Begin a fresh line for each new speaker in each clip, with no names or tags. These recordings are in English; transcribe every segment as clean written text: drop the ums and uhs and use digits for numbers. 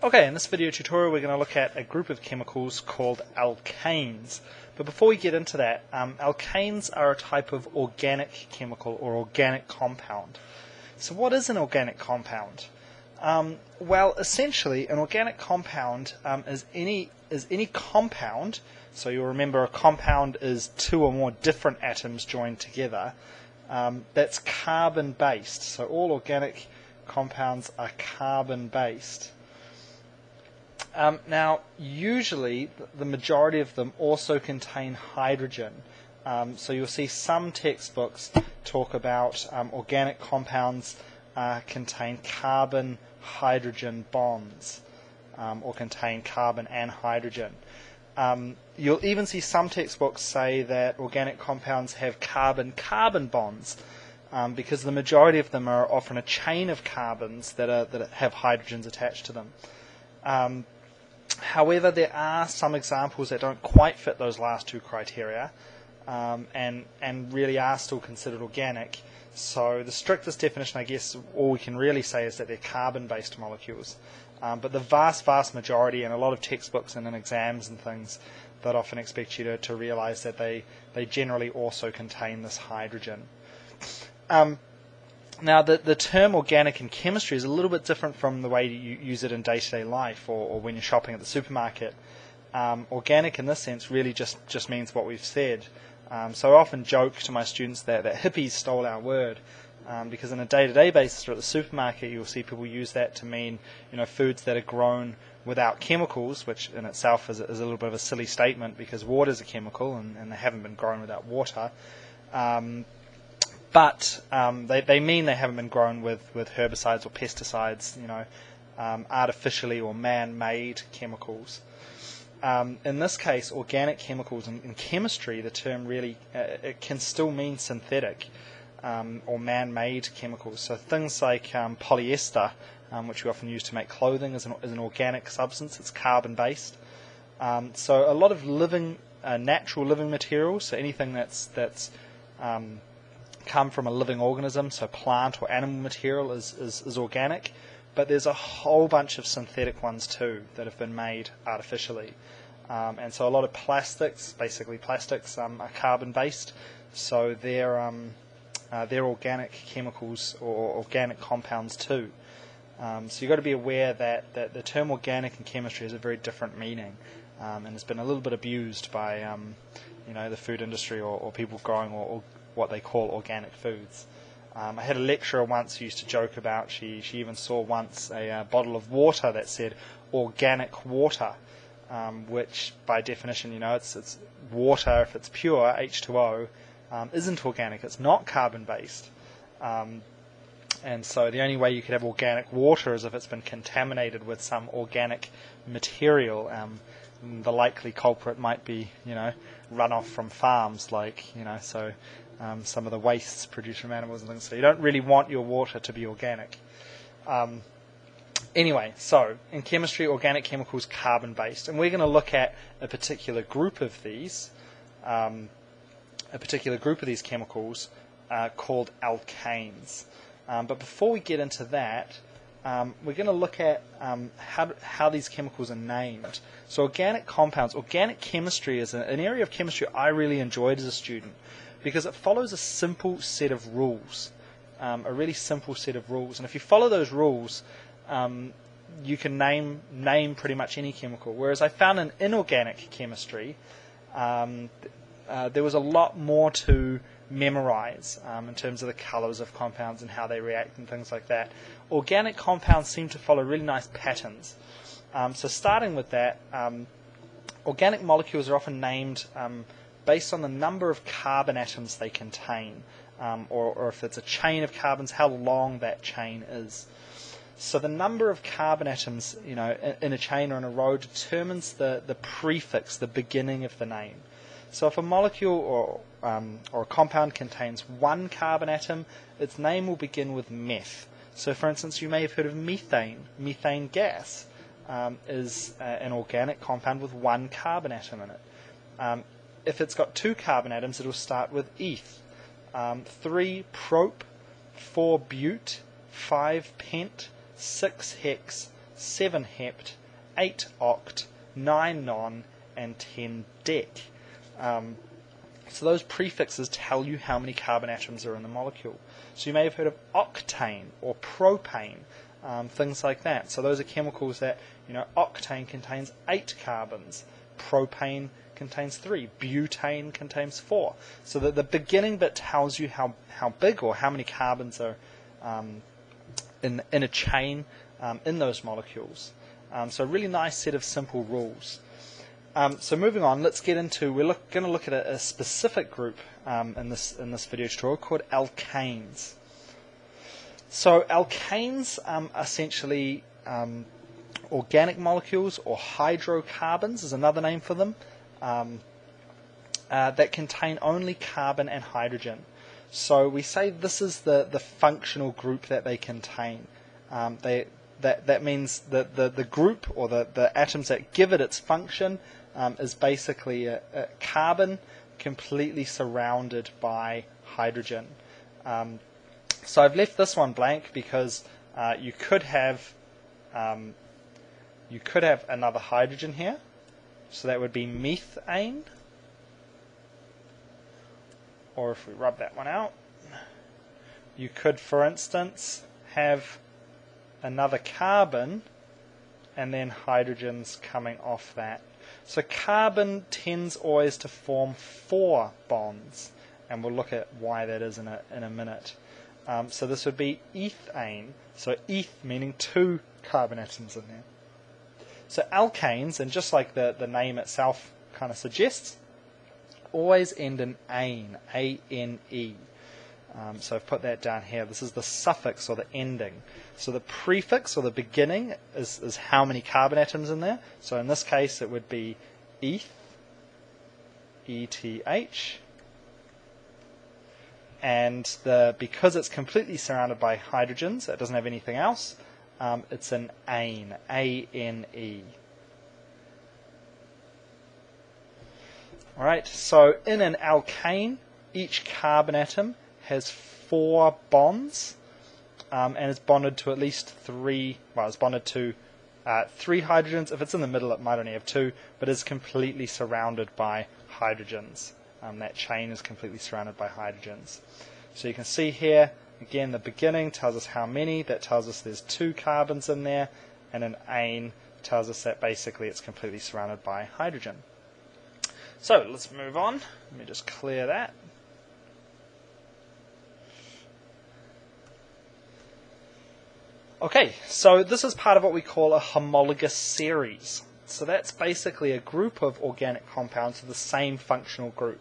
Okay, in this video tutorial we're going to look at a group of chemicals called alkanes. But before we get into that, alkanes are a type of organic chemical or organic compound. So what is an organic compound? Well, essentially an organic compound is any compound. So you'll remember a compound is two or more different atoms joined together. That's carbon based. So all organic compounds are carbon based. Now, usually the majority of them also contain hydrogen. So you'll see some textbooks talk about organic compounds contain carbon-hydrogen bonds or contain carbon and hydrogen. You'll even see some textbooks say that organic compounds have carbon-carbon bonds because the majority of them are often a chain of carbons that have hydrogens attached to them. However, there are some examples that don't quite fit those last two criteria and really are still considered organic. So the strictest definition, I guess, all we can really say is that they're carbon-based molecules. But the vast majority, and a lot of textbooks and in exams and things, that often expect you to realize that they generally also contain this hydrogen. Now, the term organic in chemistry is a little bit different from the way you use it in day-to-day life or when you're shopping at the supermarket. Organic in this sense really just means what we've said. So I often joke to my students that hippies stole our word because on a day-to-day basis or at the supermarket you'll see people use that to mean foods that are grown without chemicals, which in itself is a little bit of a silly statement because water is a chemical and they haven't been grown without water. But they mean they haven't been grown with herbicides or pesticides, artificially or man-made chemicals. In this case, organic chemicals in chemistry, the term really it can still mean synthetic or man-made chemicals. So things like polyester, which we often use to make clothing, is an organic substance. It's carbon-based. So a lot of natural living materials, so anything that's come from a living organism, so plant or animal material is organic, but there's a whole bunch of synthetic ones too that have been made artificially. And so a lot of plastics, basically plastics, are carbon-based, so they're organic chemicals or organic compounds too. So you've got to be aware that the term organic in chemistry has a very different meaning, and it's been a little bit abused by the food industry or people growing or what they call organic foods. I had a lecturer once who used to joke about, she even saw once a bottle of water that said organic water, which by definition, it's water if it's pure, H2O, isn't organic, it's not carbon-based. And so the only way you could have organic water is if it's been contaminated with some organic material. The likely culprit might be, runoff from farms, some of the wastes produced from animals and things. So you don't really want your water to be organic. Anyway, so in chemistry, organic chemicals carbon-based, and we're going to look at a particular group of these, chemicals called alkanes. But before we get into that, we're going to look at how these chemicals are named. So organic compounds, organic chemistry is an area of chemistry I really enjoyed as a student because it follows a simple set of rules, a really simple set of rules. And if you follow those rules, you can name pretty much any chemical. Whereas I found in inorganic chemistry, there was a lot more to memorize in terms of the colors of compounds and how they react and things like that. Organic compounds seem to follow really nice patterns. So starting with that, organic molecules are often named based on the number of carbon atoms they contain, or if it's a chain of carbons, how long that chain is. So the number of carbon atoms, in a chain or in a row determines the prefix, the beginning of the name. So if a molecule or a compound contains one carbon atom, its name will begin with meth. So for instance, you may have heard of methane. Methane gas is an organic compound with one carbon atom in it. If it's got two carbon atoms, it'll start with eth. 3 prop, 4 bute, 5 pent, 6 hex, 7 hept, 8 oct, 9 non, and 10 dec. So those prefixes tell you how many carbon atoms are in the molecule. So you may have heard of octane or propane, things like that. So those are chemicals that, octane contains 8 carbons, propane contains 3, butane contains 4. So that the beginning bit tells you how big or how many carbons are in a chain in those molecules. So a really nice set of simple rules. So moving on, let's get into, we're going to look at a specific group in this video tutorial called alkanes. So alkanes are essentially organic molecules, or hydrocarbons is another name for them, that contain only carbon and hydrogen. So we say this is the functional group that they contain. That means that the group, or the atoms that give it its function, is basically a carbon completely surrounded by hydrogen. So I've left this one blank because you could have another hydrogen here. So that would be methane. Or if we rub that one out, you could, for instance, have another carbon and then hydrogens coming off that. So carbon tends always to form 4 bonds, and we'll look at why that is in a minute. So this would be ethane. So eth meaning 2 carbon atoms in there. So alkanes, and just like the name itself kind of suggests, always end in ane, A-N-E. So I've put that down here. This is the suffix or the ending. So the prefix or the beginning is how many carbon atoms in there. So in this case it would be eth, E-T-H. And because it's completely surrounded by hydrogens, it doesn't have anything else, it's an ane, A-N-E. Alright, so in an alkane, each carbon atom has 4 bonds, and is bonded to at least 3, well, it's bonded to 3 hydrogens. If it's in the middle, it might only have 2, but is completely surrounded by hydrogens. That chain is completely surrounded by hydrogens. So you can see here, again, the beginning tells us how many. That tells us there's 2 carbons in there, and an ane tells us that basically it's completely surrounded by hydrogen. So let's move on. Let me just clear that. Okay, so this is part of what we call a homologous series. So that's basically a group of organic compounds of the same functional group.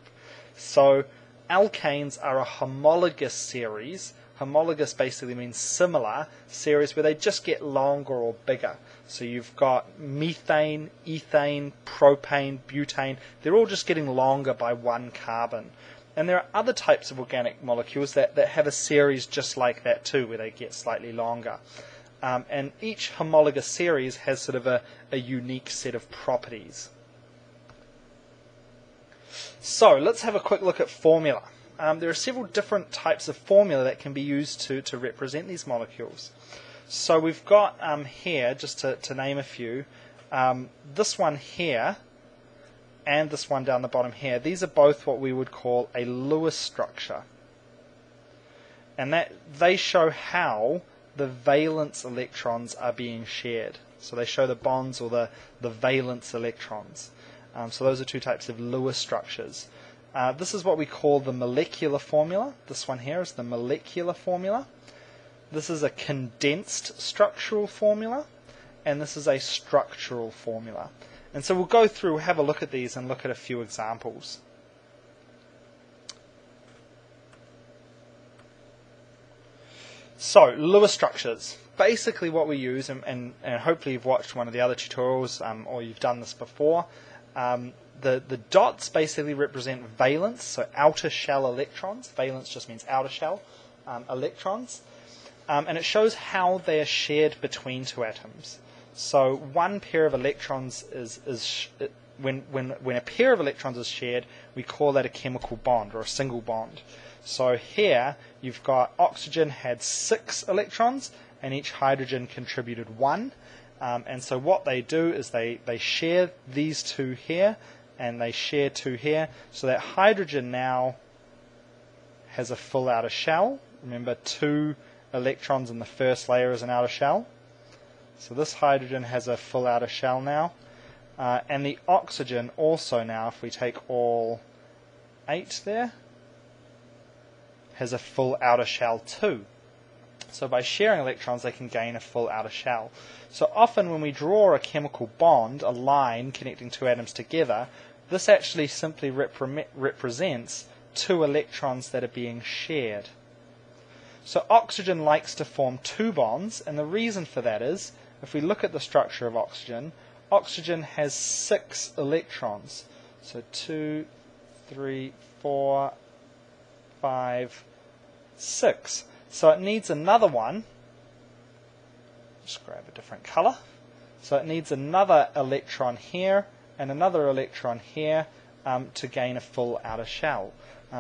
So alkanes are a homologous series. Homologous basically means similar series, where they just get longer or bigger. So you've got methane, ethane, propane, butane. They're all just getting longer by 1 carbon. And there are other types of organic molecules that have a series just like that too, where they get slightly longer. And each homologous series has sort of a unique set of properties. So let's have a quick look at formula. There are several different types of formula that can be used to represent these molecules. So we've got here, just to name a few, this one here and this one down the bottom here. These are both what we would call a Lewis structure. And that they show how the valence electrons are being shared. So they show the bonds or the valence electrons. So those are 2 types of Lewis structures. This is what we call the molecular formula. This one here is the molecular formula. This is a condensed structural formula, and this is a structural formula. And so we'll go through, have a look at these and look at a few examples. So, Lewis structures. Basically what we use, and hopefully you've watched one of the other tutorials, or you've done this before, the dots basically represent valence, so outer shell electrons. Valence just means outer shell electrons. And it shows how they are shared between 2 atoms. So one pair of electrons when a pair of electrons is shared, we call that a chemical bond or a single bond. So here you've got oxygen had 6 electrons and each hydrogen contributed 1. And so what they do is they share these 2 here, and they share 2 here, so that hydrogen now has a full outer shell. Remember, 2 electrons in the first layer is an outer shell. So this hydrogen has a full outer shell now. And the oxygen also now, if we take all 8 there, has a full outer shell too. So by sharing electrons, they can gain a full outer shell. So often when we draw a chemical bond, a line connecting 2 atoms together, this actually simply represents 2 electrons that are being shared. So oxygen likes to form 2 bonds, and the reason for that is, if we look at the structure of oxygen, oxygen has 6 electrons. So 2, 3, 4, 5, 6. So it needs another one. Just grab a different color. So it needs another electron here and another electron here to gain a full outer shell.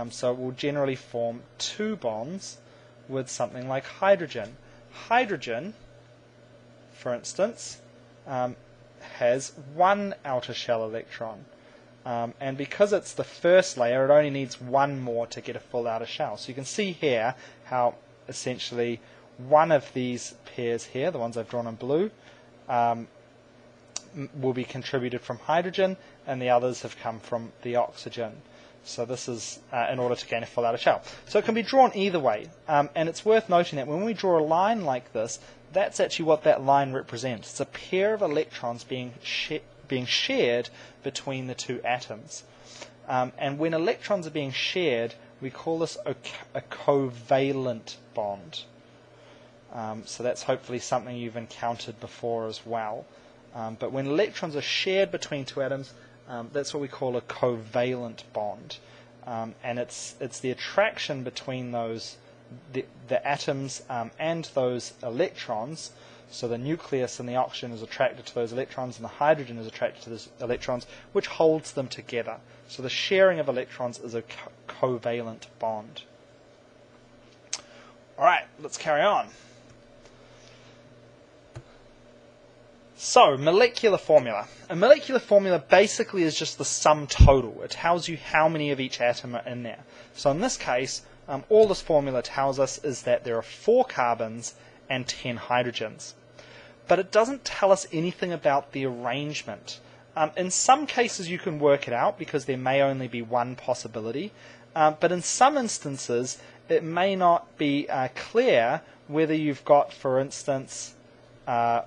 So it will generally form 2 bonds with something like hydrogen. Hydrogen, for instance, has 1 outer shell electron. And because it's the first layer, it only needs 1 more to get a full outer shell. So you can see here how essentially one of these pairs here, the ones I've drawn in blue, will be contributed from hydrogen, and the others have come from the oxygen. So this is in order to gain a full outer shell. So it can be drawn either way, and it's worth noting that when we draw a line like this, that's actually what that line represents. It's a pair of electrons being shared between the 2 atoms. And when electrons are being shared, we call this a covalent bond. So that's hopefully something you've encountered before as well. But when electrons are shared between 2 atoms, that's what we call a covalent bond. And it's the attraction between those the atoms and those electrons. So the nucleus and the oxygen is attracted to those electrons, and the hydrogen is attracted to those electrons, which holds them together. So the sharing of electrons is a covalent bond. Alright, let's carry on. So, molecular formula. A molecular formula basically is just the sum total. It tells you how many of each atom are in there. So in this case, all this formula tells us is that there are 4 carbons and 10 hydrogens. But it doesn't tell us anything about the arrangement. In some cases you can work it out because there may only be one possibility, but in some instances it may not be clear whether you've got, for instance, 4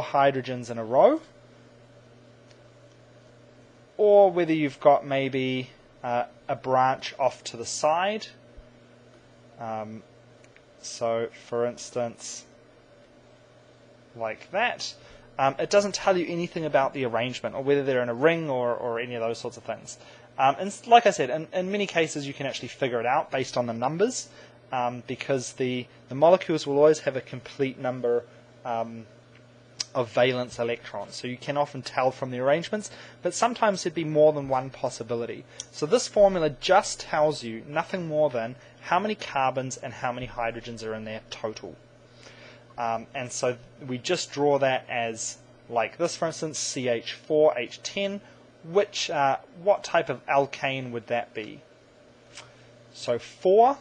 hydrogens in a row, or whether you've got maybe a branch off to the side. So for instance, like that. It doesn't tell you anything about the arrangement, or whether they're in a ring or any of those sorts of things. And like I said, in many cases you can actually figure it out based on the numbers, because the molecules will always have a complete number of valence electrons. So you can often tell from the arrangements, but sometimes there'd be more than one possibility. So this formula just tells you nothing more than how many carbons and how many hydrogens are in there total. And so we just draw that as like this, for instance, CH4H10. What type of alkane would that be? So 4,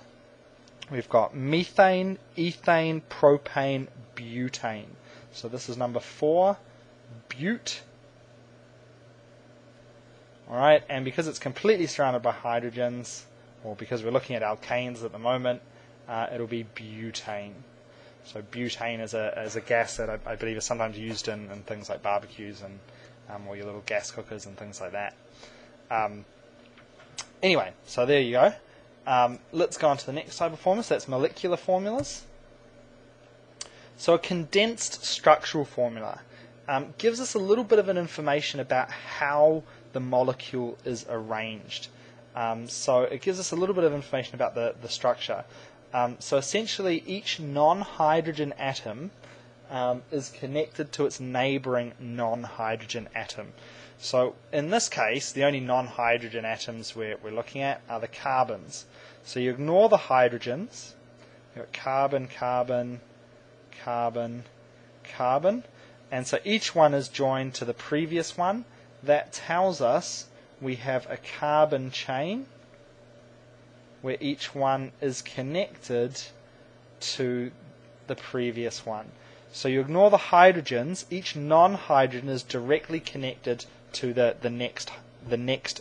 we've got methane, ethane, propane, butane. So this is number 4, bute. Alright, and because it's completely surrounded by hydrogens, or because we're looking at alkanes at the moment, it'll be butane. So butane is a gas that I believe is sometimes used in things like barbecues and or your little gas cookers and things like that. Anyway, so there you go. Let's go on to the next type of formula. So that's molecular formulas. So a condensed structural formula gives us a little bit of an information about how the molecule is arranged. So it gives us a little bit of information about the structure. So essentially each non-hydrogen atom is connected to its neighbouring non-hydrogen atom. So in this case, the only non-hydrogen atoms we're looking at are the carbons. So you ignore the hydrogens. You've got carbon, carbon, carbon, carbon. And so each one is joined to the previous one. That tells us we have a carbon chain where each one is connected to the previous one. So you ignore the hydrogens. Each non-hydrogen is directly connected to the next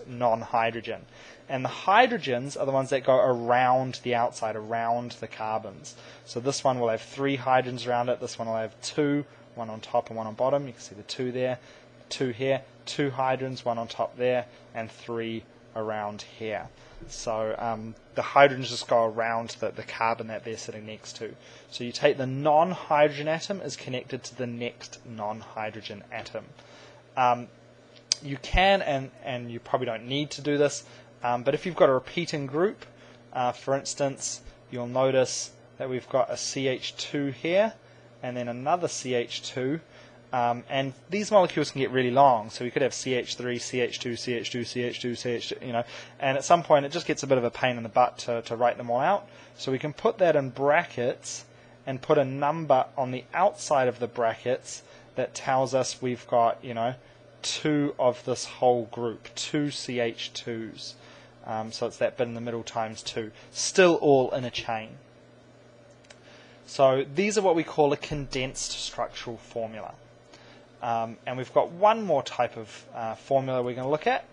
non-hydrogen. And the hydrogens are the ones that go around the outside, around the carbons. So this one will have 3 hydrogens around it. This one will have 2, one on top and one on bottom. You can see the 2 there, 2 here, 2 hydrogens, 1 on top there, and 3 around here. So the hydrogens just go around the carbon that they're sitting next to. So you take the non-hydrogen atom is connected to the next non-hydrogen atom. You can, and you probably don't need to do this, but if you've got a repeating group, for instance, you'll notice that we've got a CH2 here, and then another CH2, and these molecules can get really long, so we could have CH3, CH2, CH2, CH2, CH2, you know, and at some point it just gets a bit of a pain in the butt to write them all out. So we can put that in brackets and put a number on the outside of the brackets that tells us we've got, you know, 2 of this whole group, 2 CH2s. So it's that bit in the middle times 2. Still all in a chain. So these are what we call a condensed structural formula. And we've got one more type of formula we're going to look at.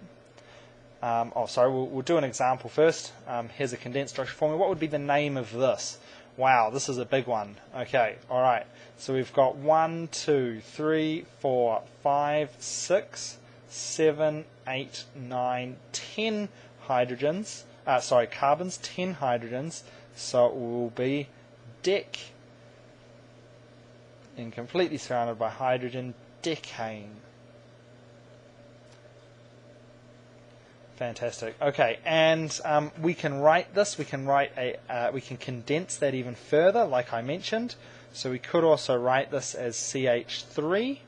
We'll do an example first. Here's a condensed structural formula. What would be the name of this? Wow, this is a big one. Okay, alright. So we've got 1, 2, 3, 4, 5, 6, 7, 8, 9, 10 hydrogens. Carbons, 10 hydrogens. So it will be dec, and completely surrounded by hydrogen, decane. Fantastic. Okay, and we can write this. We can we can condense that even further, like I mentioned. So we could also write this as CH3.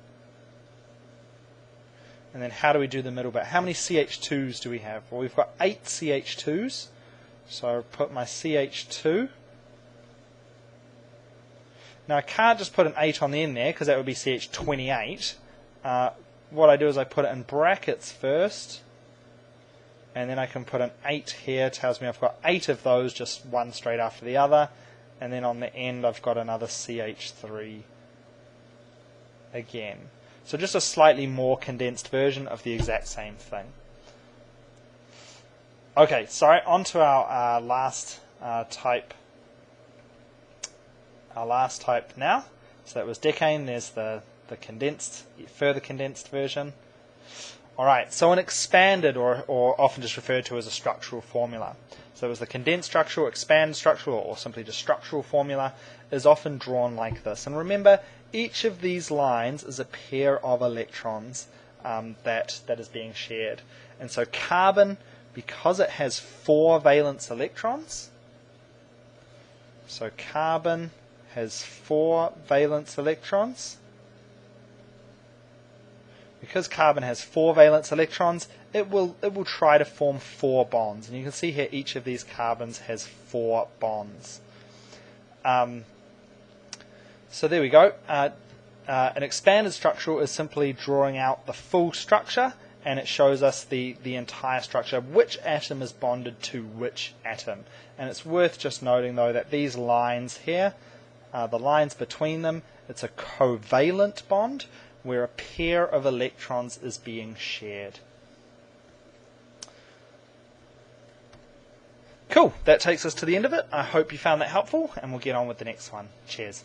And then how do we do the middle bit? How many CH2s do we have? Well, we've got 8 CH2s. So I'll put my CH2. Now I can't just put an 8 on the end there because that would be CH28. What I do is I put it in brackets first, and then I can put an 8 here. It tells me I've got 8 of those, just one straight after the other, and then on the end I've got another CH3 again. So just a slightly more condensed version of the exact same thing. Okay, sorry, on to our last type. Our last type now. So that was decane. There's the condensed, further condensed version. Alright, so an expanded, or often just referred to as a structural formula. So it was the condensed structural, expanded structural, or simply just structural formula, is often drawn like this. And remember, each of these lines is a pair of electrons that is being shared. And so carbon, because it has 4 valence electrons, so carbon has 4 valence electrons. Because carbon has 4 valence electrons, it will try to form 4 bonds. And you can see here each of these carbons has 4 bonds. So there we go. An expanded structural is simply drawing out the full structure, and it shows us the entire structure, which atom is bonded to which atom. And it's worth just noting, though, that these lines here, the lines between them, it's a covalent bond where a pair of electrons is being shared. Cool, that takes us to the end of it. I hope you found that helpful, and we'll get on with the next one. Cheers.